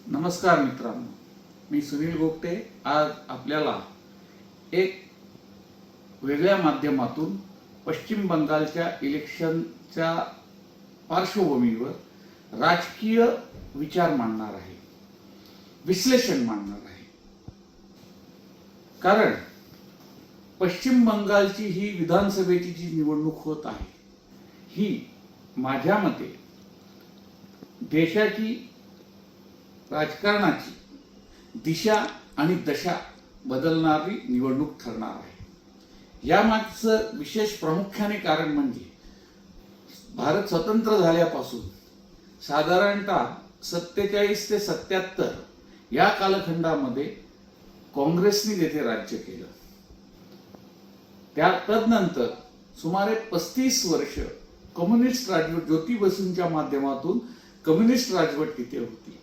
नमस्कार मित्रांनो, मी सुनील गोगटे आज आपल्याला एक वेगळ्या माध्यमातून पश्चिम बंगालच्या इलेक्शनच्या पार्श्वभूमीवर राजकीय विचार मांडणार आहे, विश्लेषण मांडणार आहे. कारण पश्चिम बंगालची ही विधानसभेची जी निवडणूक होत आहे ही माझ्या मते देशाची राजकारणाची दिशा आणि दशा बदलणारी निवडणूक ठरणार आहे. यामागचं विशेष प्रामुख्याने कारण म्हणजे भारत स्वतंत्र झाल्यापासून साधारणतः 47 ते 77 या कालखंडामध्ये काँग्रेसने येथे राज्य केलं. तदनंतर सुमारे 35 वर्ष कम्युनिस्ट राजवट ज्योती बसूंच्या माध्यमातून कम्युनिस्ट राजवट तिथे होती.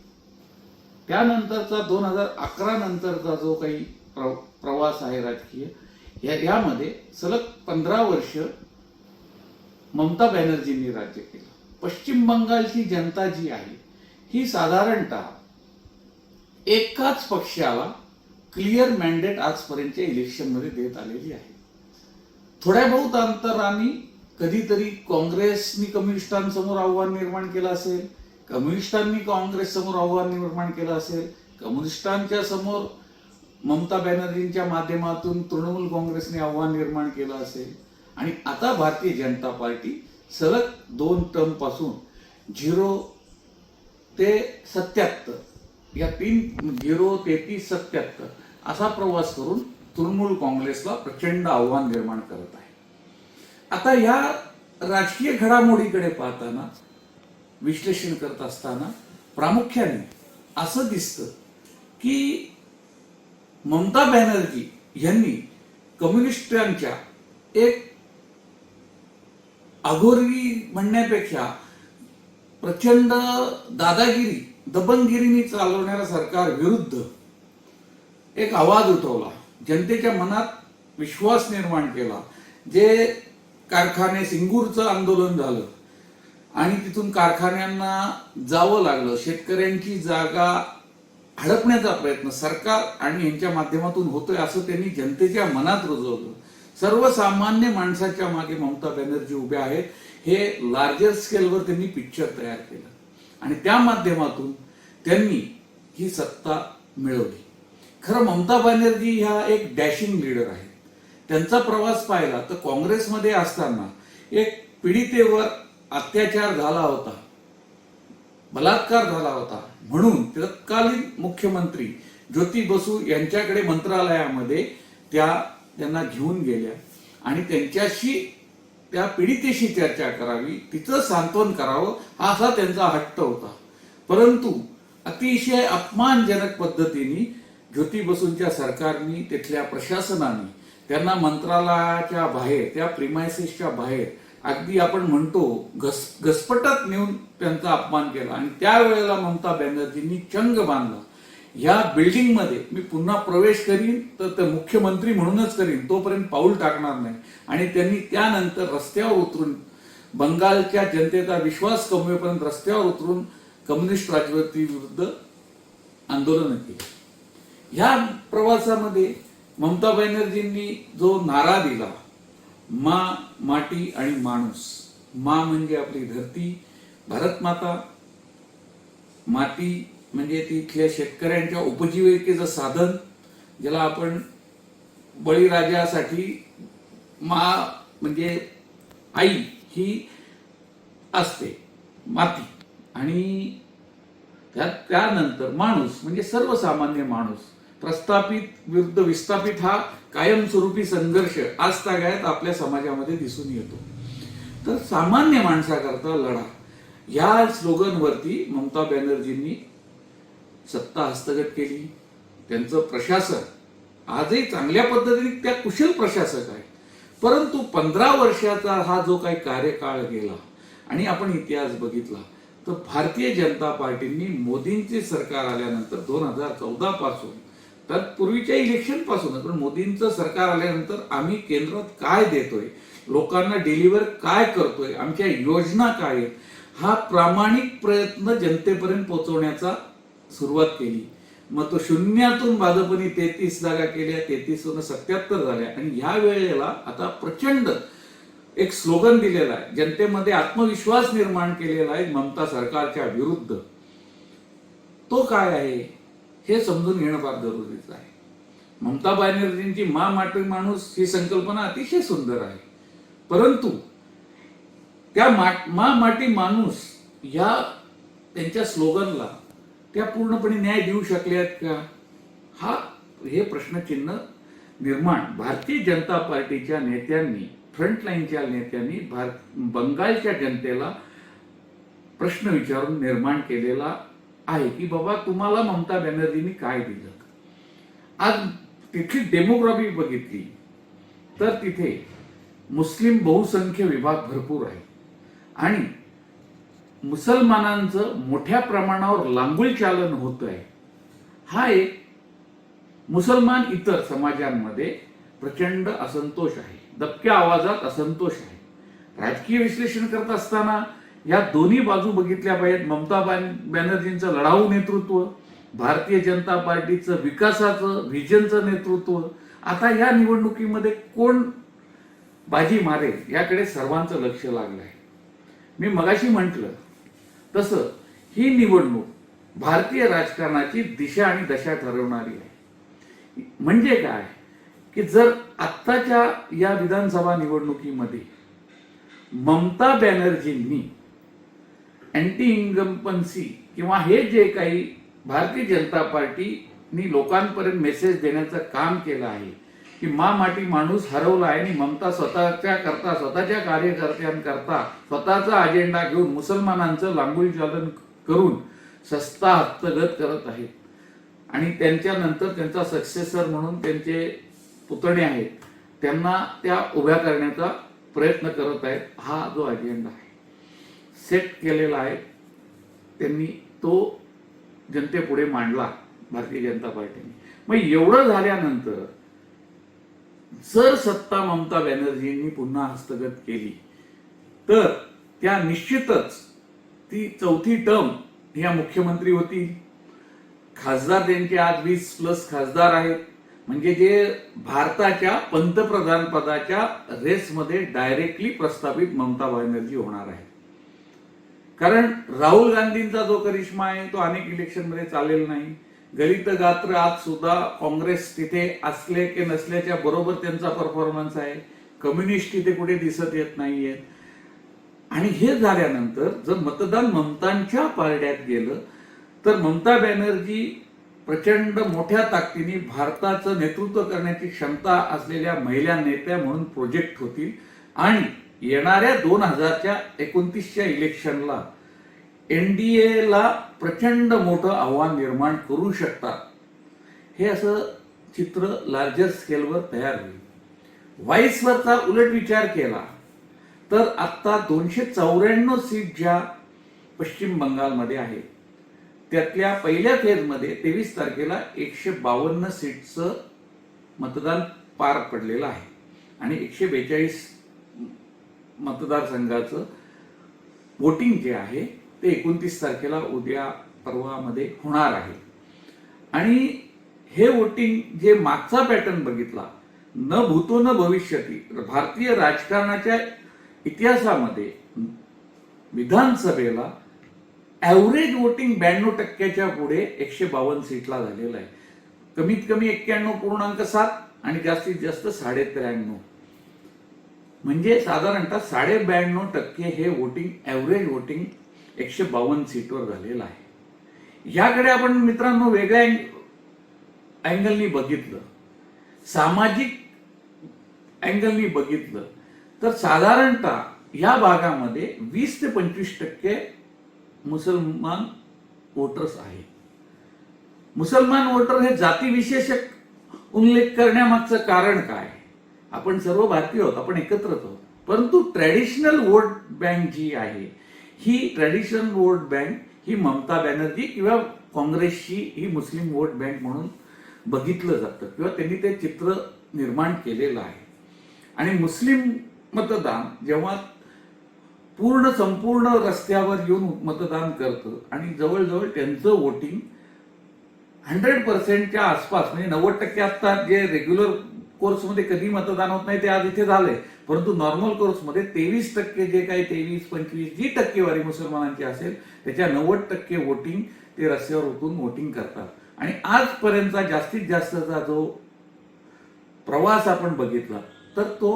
त्यानंतरचा 2011 नंतरचा जो काही प्रवास आहे राजकीय यामध्ये सलग 15 वर्ष ममता बॅनर्जींनी राज्य केलं. पश्चिम बंगालची जनता जी आहे ही साधारणतः एकाच पक्षाला क्लिअर मॅन्डेट आजपर्यंतच्या इलेक्शनमध्ये देत आलेली आहे. थोड्या बहुत अंतराने कधीतरी काँग्रेसनी कम्युनिस्टांसमोर आव्हान निर्माण केलं असेल, कम्युनिस्टांनी काँग्रेस समोर आव्हान निर्माण केलं असेल, कम्युनिस्टांच्या समोर ममता बॅनर्जींच्या माध्यमातून तृणमूल काँग्रेसने आव्हान निर्माण केलं असेल आणि आता भारतीय जनता पार्टी सलग 2 टर्म पासून 0 ते 77 या 0, 33, 77 असा प्रवास करून तृणमूल काँग्रेसला प्रचंड आव्हान निर्माण करत आहे. आता या राजकीय घडामोडीकडे पाहताना विश्लेषण करत असताना प्रामुख्याने असं दिसतं की ममता बॅनर्जी यांनी कम्युनिस्टांच्या एक अघोरी म्हणण्यापेक्षा प्रचंड दादागिरी दबंगगिरीने चालवणाऱ्या सरकार विरुद्ध एक आवाज उठवला, जनतेच्या मनात विश्वास निर्माण केला. जे कारखाने सिंगूरचं आंदोलन झालं आणि तिथून कारखान्यांना जावं लागलं, शेतकऱ्यांची जागा हडपण्याचा प्रयत्न सरकार आणि यांच्या माध्यमातून होतोय असं त्यांनी जनतेच्या मनात रुजवलं. सर्वसामान्य माणसाच्या मागे ममता बॅनर्जी उभ्या आहेत हे लार्जर स्केलवर त्यांनी पिक्चर तयार केलं आणि त्या माध्यमातून त्यांनी ही सत्ता मिळवली. खरं ममता बॅनर्जी ह्या एक डॅशिंग लीडर आहेत. त्यांचा प्रवास पाहिला तर काँग्रेसमध्ये असताना एक पीडितेवर अत्याचार झाला होता, बलात्कार झाला होता म्हणून तत्कालीन मुख्यमंत्री ज्योती बसू यांच्याकडे मंत्रालयामध्ये त्यांना घेऊन गेल्या आणि त्यांच्याशी त्या पीडितेशी चर्चा करावी, तिचं सांत्वन करावं असा त्यांचा हट्ट होता. परंतु अतिशय अपमानजनक पद्धतीने ज्योती बसूंच्या सरकारने तिथल्या प्रशासनाने त्यांना मंत्रालयाच्या बाहेर त्या प्रिमायसेसच्या बाहेर अगदी आपण म्हणतो घसपटात नेऊन त्यांचा अपमान केला आणि त्यावेळेला ममता बॅनर्जींनी चंग बांधला. या बिल्डिंगमध्ये मी पुन्हा प्रवेश करीन तर मुख्यमंत्री म्हणूनच करीन, तोपर्यंत पाऊल टाकणार नाही. आणि त्यांनी त्यानंतर रस्त्यावर उतरून बंगालच्या जनतेचा विश्वास कमवेपर्यंत रस्त्यावर उतरून कम्युनिस्ट राजवटी विरुद्ध आंदोलन केले. ह्या प्रवासामध्ये ममता बॅनर्जींनी जो नारा दिला, मा, माटी आणि माणूस. मा म्हणजे आपली धरती, भारत माता. माती म्हणजे तिथल्या शेतकऱ्यांच्या उपजीविकेचं साधन, ज्याला आपण बळीराजासाठी मा म्हणजे आई ही असते माती. आणि त्यानंतर माणूस म्हणजे सर्वसामान्य माणूस. प्रस्थापित विरुद्ध विस्थापित हा कायमस्वरूपी संघर्ष आजतागायत आपल्या समाजामध्ये दिसून येतो. तर सामान्य माणसाकरता लढा या स्लोगनवरती ममता बॅनर्जींनी सत्ता हस्तगत केली. त्यांचं प्रशासन आजही चांगल्या पद्धतीने त्या कुशल प्रशासक आहे. परंतु 15 वर्षाचा हा जो काही कार्यकाळ गेला आणि आपण इतिहास बघितला तर भारतीय जनता पार्टींनी मोदींचे सरकार आल्यानंतर 2014 पासून तत्पूर्वीच्या इलेक्शन पासूनच पण मोदींचं सरकार आल्यानंतर आम्ही केंद्रात काय देतोय, लोकांना डिलिव्हर काय करतोय, आमच्या योजना काय आहेत, हा प्रामाणिक प्रयत्न जनतेपर्यंत पोहोचवण्याचा सुरुवात केली. मग तो शून्यातून भाजपने 33 जागा केल्या, 33 77 झाल्या. आणि ह्या वेळेला आता प्रचंड एक स्लोगन दिलेला आहे, जनतेमध्ये आत्मविश्वास निर्माण केलेला आहे ममता सरकारच्या विरुद्ध. तो काय आहे हे समजून घेणं फार जरुरीचं आहे. ममता बॅनर्जींची मा माटी माणूस ही संकल्पना अतिशय सुंदर आहे, परंतु त्या मा माटी माणूस या त्यांच्या स्लोगनला त्या पूर्णपणे न्याय देऊ शकल्यात का, हे प्रश्नचिन्ह निर्माण भारतीय जनता पार्टीच्या नेत्यांनी, फ्रंटलाईनच्या नेत्यांनी बंगालच्या जनतेला प्रश्न विचारून निर्माण केलेला आहे की बाबा तुम्हाला ममता बॅनर्जींनी काय दिलं. आज तिथली डेमोग्राफी बघितली तर तिथे मुस्लिम बहुसंख्य विभाग भरपूर आहे आणि मुसलमानांचं मोठ्या प्रमाणावर लांगुल चालन होत आहे. हा एक मुसलमान इतर समाजांमध्ये प्रचंड असंतोष आहे, दबक्या आवाजात असंतोष आहे. राजकीय विश्लेषण करत असताना या दोन्ही बाजू बघितल्या पाहिजेत. ममता बॅनर्जींचं लढाऊ नेतृत्व, भारतीय जनता पार्टीचं विकासाचं व्हिजनचं नेतृत्व. आता या निवडणुकीमध्ये कोण बाजी मारेल याकडे सर्वांचं लक्ष लागलं आहे. मी मगाशी म्हटलं तसं ही निवडणूक भारतीय राजकारणाची दिशा आणि दशा ठरवणारी आहे. म्हणजे काय की जर आत्ताच्या या विधानसभा निवडणुकीमध्ये ममता बॅनर्जींनी अँटी इन्कम्पन्सी किंवा हे जे काही भारतीय जनता पार्टीनी लोकांपर्यंत मेसेज देण्याचं काम केलं आहे की मा माटी माणूस हरवला आहे आणि ममता स्वतःच्या कार्यकर्त्यांकरता स्वतःचा अजेंडा घेऊन मुसलमानांचं लांगुल चालन करून सत्ता हस्तगत करत आहेत आणि त्यांच्यानंतर त्यांचा सक्सेसर म्हणून त्यांचे पुतणे आहेत त्यांना त्या उभ्या करण्याचा प्रयत्न करत आहेत. हा जो अजेंडा आहे सेट केलेला आहे त्यांनी, तो जनतेपुढे मांडला भारतीय जनता पार्टीने. मग एवढं झाल्यानंतर जर सत्ता ममता बॅनर्जींनी पुन्हा हस्तगत केली तर त्या निश्चितच ती चौथी टर्म ह्या मुख्यमंत्री होतील. खासदार त्यांचे आज 20+ खासदार आहेत, म्हणजे जे भारताच्या पंतप्रधान पदाच्या रेसमध्ये डायरेक्टली प्रस्थापित ममता बॅनर्जी होणार आहे. कारण राहुल गांधींचा जो करिश्मा आहे तो अनेक इलेक्शनमध्ये चाललेला नाही. गलित गात्र आज सुद्धा काँग्रेस तिथे असले की नसल्याच्या बरोबर त्यांचा परफॉर्मन्स आहे. कम्युनिस्ट तिथे कुठे दिसत येत नाहीये. आणि हे झाल्यानंतर जर मतदान ममतांच्या पारड्यात गेलं तर ममता बॅनर्जी प्रचंड मोठ्या ताकदीने भारताचं नेतृत्व करण्याची क्षमता असलेल्या महिला नेत्या म्हणून प्रोजेक्ट होतील आणि येणाऱ्या 2029च्या इलेक्शनला एनडीएला प्रचंड मोठं आव्हान निर्माण करू शकतात. हे असं चित्र लार्जर स्केलवर तयार होईल. व्हाईसवरचा उलट विचार केला तर आता 294 सीट ज्या पश्चिम बंगालमध्ये आहेत त्यातल्या पहिल्या फेजमध्ये 23 तारखेला 152 सीटचं मतदान पार पडलेलं आहे आणि 142 मतदारसंघाचं वोटिंग जे आहे ते 29 तारखेला उद्या परवामध्ये होणार आहे. आणि हे वोटिंग जे मागचा पॅटर्न बघितला, न भूतो न भविष्यती, भारतीय राजकारणाच्या इतिहासामध्ये विधानसभेला ॲव्हरेज वोटिंग 92% पुढे 152 सीटला झालेलं आहे. कमीत कमी 91.7 आणि जास्तीत जास्त 93.5, म्हणजे साधारणतः 92.5% हे वोटिंग ॲव्हरेज वोटिंग 152 सीटवर झालेलं आहे. याकडे आपण मित्रांनो वेगळ्या अँगलनी बघितलं, सामाजिक अँगलनी बघितलं तर साधारणतः या भागामध्ये 20 ते 25% मुसलमान वोटर्स आहेत. मुसलमान वोटर हे जातीविशेषक उल्लेख करण्यामागचं कारण काय? आपण सर्व भारतीय आहोत, आपण एकत्रच आहोत, परंतु ट्रॅडिशनल वोट बँक जी आहे ही ट्रॅडिशनल वोट बँक ही ममता बॅनर्जी किंवा काँग्रेसची ही मुस्लिम वोट बँक म्हणून बघितलं जातं किंवा त्यांनी ते चित्र निर्माण केलेलं आहे. आणि मुस्लिम मतदान जेव्हा संपूर्ण रस्त्यावर येऊन मतदान करतं आणि जवळजवळ त्यांचं वोटिंग 100%च्या आसपास म्हणजे 90% आता जे रेग्युलर कोर्समध्ये कधी मतदान होत नाही ते आज इथे झालंय, परंतु नॉर्मल कोर्समध्ये 23% जे काही 23-25 जी टक्केवारी मुसलमानांची असेल त्याच्या 90% वोटिंग ते रस्त्यावर उतरून वोटिंग करतात. आणि आजपर्यंतचा जास्तीत जास्तचा जो प्रवास आपण बघितला तर तो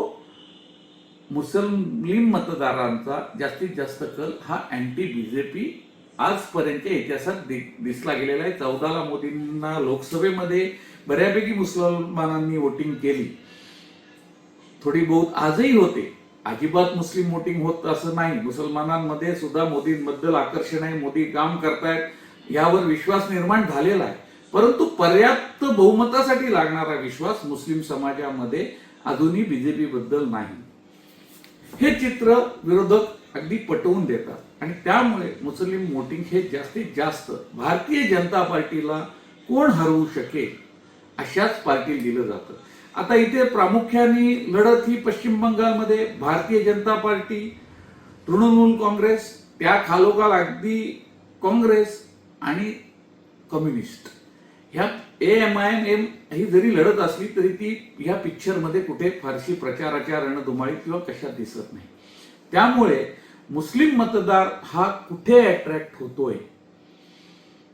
मुस्लिम मतदारांचा जास्तीत जास्त कल हा अँटी बीजेपी आजपर्यंतच्या इतिहासात दिसला गेलेला आहे. 14ला मोदींना लोकसभेमध्ये बऱ्यापैकी मुसलमानांनी वोटिंग केली, थोडी बहुत आजही होते, अजिबात मुस्लिम वोटिंग होत असं नाही. मुसलमानांमध्ये सुद्धा मोदींबद्दल आकर्षण आहे, मोदी काम करतायत यावर विश्वास निर्माण झालेला आहे. परंतु पर्याप्त बहुमतासाठी लागणारा विश्वास मुस्लिम समाजामध्ये अजूनही बीजेपी बद्दल नाही. हे चित्र विरोधक अगदी पटवून देतात आणि त्यामुळे मुस्लिम वोटिंग हे जास्तीत जास्त भारतीय जनता पार्टीला कोण हरवू शकेल अशाच पार्टीला दिलं जातं. आता इथे प्रामुख्याने लढत ही पश्चिम बंगालमध्ये भारतीय जनता पार्टी, तृणमूल काँग्रेस, त्या खालोखाल अगदी काँग्रेस आणि कम्युनिस्ट ह्या AMIM ही जरी लढत असली तरी ती ह्या पिक्चरमध्ये कुठे फारशी प्रचाराच्या रणधुमाळी किंवा कशात दिसत नाही. त्यामुळे मुस्लिम मतदार हा कुठे अट्रॅक्ट होतोय,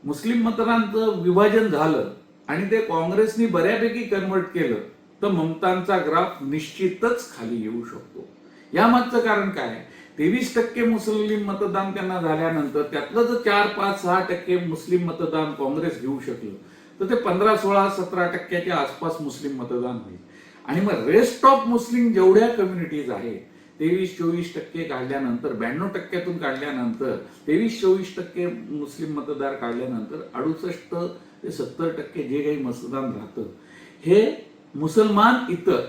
मुस्लिम मतदारांचं विभाजन झालं आणि ते काँग्रेसनी बऱ्यापैकी कन्वर्ट केलं तर ममतांचा ग्राफ निश्चितच खाली येऊ शकतो. यामागचं कारण काय? 23% मुस्लिम मतदान त्यांना झाल्यानंतर त्यातलं जर 4-5-6% मुस्लिम मतदान काँग्रेस घेऊ शकलं तर ते 15-16-17% आसपास मुस्लिम मतदान होईल. आणि मग रेस्ट ऑफ मुस्लिम जेवढ्या कम्युनिटीज आहेत 23-24% काढल्यानंतर, 92%तून काढल्यानंतर, 23-24% मुस्लिम मतदार काढल्यानंतर 68 ते 70% जे काही मतदान राहतं हे मुसलमान इतर,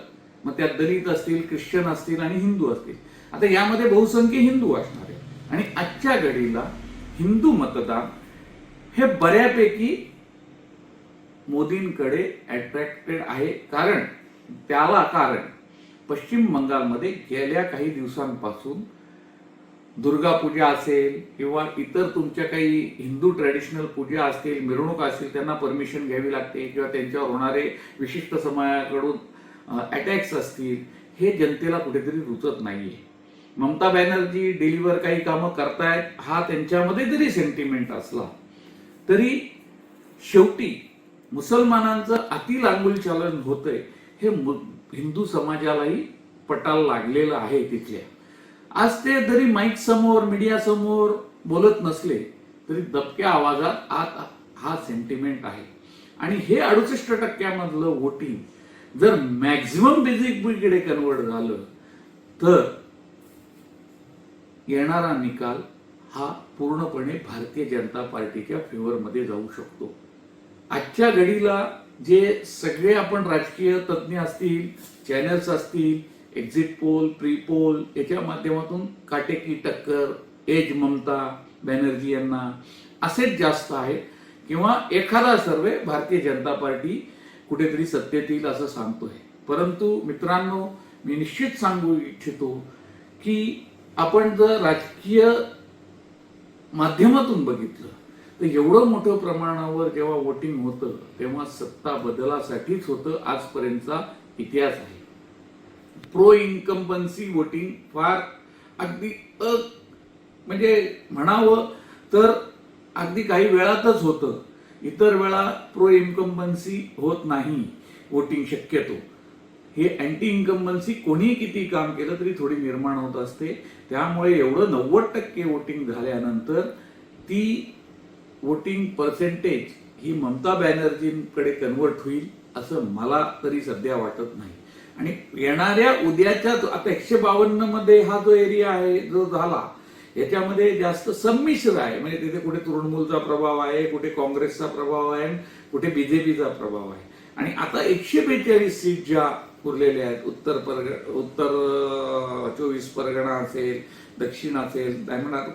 मग त्यात दलित असतील, ख्रिश्चन असतील आणि हिंदू असतील. आता यामध्ये बहुसंख्य हिंदू असणार आहे आणि आजच्या घडीला हिंदू मतदान हे बऱ्यापैकी मोदींकडे अट्रॅक्टेड आहे. कारण पश्चिम बंगालमध्ये गेल्या काही दिवसांपासून दुर्गा पूजा असेल किंवा इतर तुमच्या काही हिंदू ट्रॅडिशनल पूजा असतील, मिरवणूक असतील, त्यांना परमिशन घ्यावी लागते किंवा त्यांच्यावर होणारे विशिष्ट समाजाकडून अटॅक्स असतील, हे जनतेला कुठेतरी रुचत नाहीये. ममता बॅनर्जी डेलीवर काही कामं करतायत हा त्यांच्यामध्ये जरी सेंटिमेंट असला तरी शेवटी मुसलमानांचं अति लांगुल चालन होतंय हे हिंदू समाजालाही पटायला लागलेलं आहे. तिथल्या आज ते जरी माईक समोर, मीडिया समोर बोलत नसले तरी दबक्या आवाजात आत हा सेंटिमेंट आहे. आणि हे 68% मधलं वोटिंग जर मॅक्झिमम बीजेपीकडे कन्वर्ट झालं तर येणारा निकाल हा पूर्णपणे भारतीय जनता पार्टीच्या फेवरमध्ये जाऊ शकतो. आजच्या घडीला जे सगळे आपण राजकीय तज्ज्ञ असतील, चॅनल्स असतील, एक्झिट पोल, प्री पोल याच्या माध्यमातून काटेकी टक्कर एज ममता बॅनर्जी यांना असेच जास्त आहे किंवा एखादा सर्वे भारतीय जनता पार्टी कुठेतरी सत्तेत येईल असं सांगतोय. परंतु मित्रांनो, मी निश्चित सांगू इच्छितो की आपण जर राजकीय माध्यमातून बघितलं तर एवढं मोठ्या प्रमाणावर जेव्हा वोटिंग होतं तेव्हा सत्ता बदलासाठीच होतं. आजपर्यंतचा इतिहास आहे. प्रो इन्कम्बन्सी वोटिंग फार अगदी म्हणजे म्हणावं तर अगदी काही वेळातच होतं. इतर वेळा प्रो इन्कम्बन्सी होत नाही वोटिंग शक्यतो. हे अँटी इन्कम्बन्सी कोणी किती काम केलं तरी थोडी निर्माण होत असते. त्यामुळे एवढं 90% वोटिंग झाल्यानंतर ती वोटिंग पर्सेंटेज ही ममता बॅनर्जींकडे कन्वर्ट होईल असं मला तरी सध्या वाटत नाही. आणि येणाऱ्या उद्याच्या आता 152 मध्ये हा जो एरिया आहे जो झाला याच्यामध्ये जास्त संमिश्र आहे. म्हणजे तिथे कुठे तृणमूलचा प्रभाव आहे, कुठे काँग्रेसचा प्रभाव आहे, कुठे बीजेपीचा प्रभाव आहे. आणि आता 142 सीट ज्या उरलेल्या आहेत, उत्तर 24 परगणा असेल, दक्षिण असेल,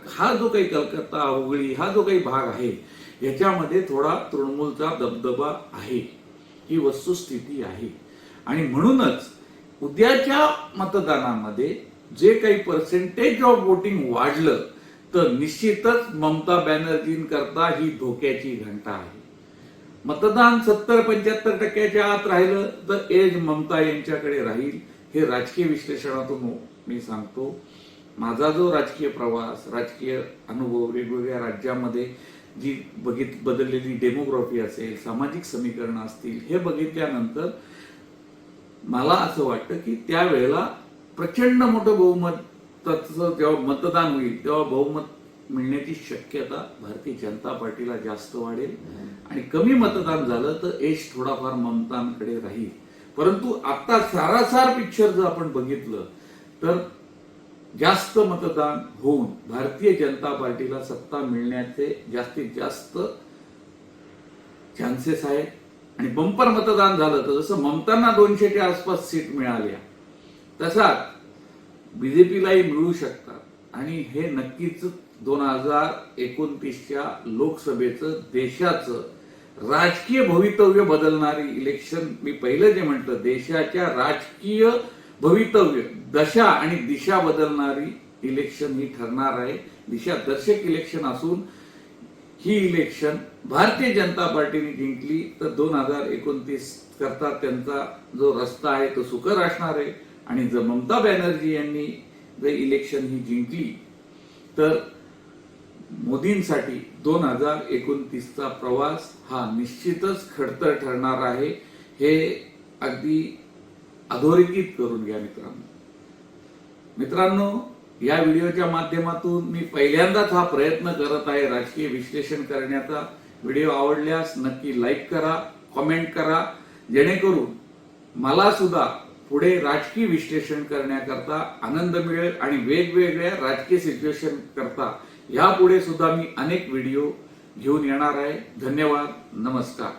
हा जो काही कलकत्ता, हुगळी हा जो काही भाग आहे याच्यामध्ये थोडा तृणमूलचा दबदबा आहे, ही वस्तुस्थिती आहे. आणि म्हणूनच उद्याच्या मतदानामध्ये जे काही पर्सेंटेज ऑफ वोटिंग वाढलं तर निश्चितच ममता बॅनर्जींकरता ही धोक्याची घंटा आहे. मतदान 70-75% आत राहिलं तर एज ममता यांच्याकडे राहील. हे राजकीय विश्लेषणातून मी सांगतो. माझा जो राजकीय प्रवास, राजकीय अनुभव, वेगवेगळ्या राज्यामध्ये जी बदललेली डेमोग्राफी असेल, सामाजिक समीकरणं असतील, हे बघितल्यानंतर मला असं वाटतं की त्यावेळेला प्रचंड मोठं बहुमताचं जेव्हा मतदान होईल तेव्हा बहुमत मिळण्याची शक्यता भारतीय जनता पार्टीला जास्त वाढेल आणि कमी मतदान झालं तर एज थोडाफार ममतांकडे राहील. परंतु आता सारासार पिक्चर जर आपण बघितलं तर जास्त मतदान होऊन भारतीय जनता पार्टीला सत्ता मिळण्याचे जास्तीत जास्त चान्सेस आहेत. आणि बंपर मतदान झालं तर जसं ममतांना 200च्या आसपास सीट मिळाल्या तसाच बीजेपीलाही मिळू शकतात आणि हे नक्कीच 2029च्या लोकसभेचं देशाचं राजकीय भवितव्य बदलणारी इलेक्शन. मी पहिलं जे म्हटलं, देशाच्या राजकीय भवितव्य, दशा आणि दिशा बदलणारी इलेक्शन ही ठरणार आहे. दिशादर्शक इलेक्शन असून ही इलेक्शन भारतीय जनता पार्टीने जिंकली तर 2029 करता त्यांचा जो रस्ता आहे तो सुकर असणार आहे. आणि जर ममता बॅनर्जी यांनी जर इलेक्शन ही जिंकली तर मोदींसाठी 2029चा प्रवास हा निश्चितच खडतर ठरणार आहे. हे अगदी अधोरेखित करून घ्या मित्रांनो. या व्हिडिओच्या माध्यमातून मी पहिल्यांदाच हा प्रयत्न करत आहे राजकीय विश्लेषण करण्याचा. व्हिडिओ आवडल्यास नक्की लाईक करा, कमेंट करा, जेणेकरून मला सुद्धा पुढे राजकीय विश्लेषण करण्याकरता आनंद मिळेल आणि वेगवेगळ्या राजकीय सिच्युएशन करता यापुढे सुद्धा मी अनेक व्हिडिओ घेऊन येणार आहे. धन्यवाद. नमस्कार.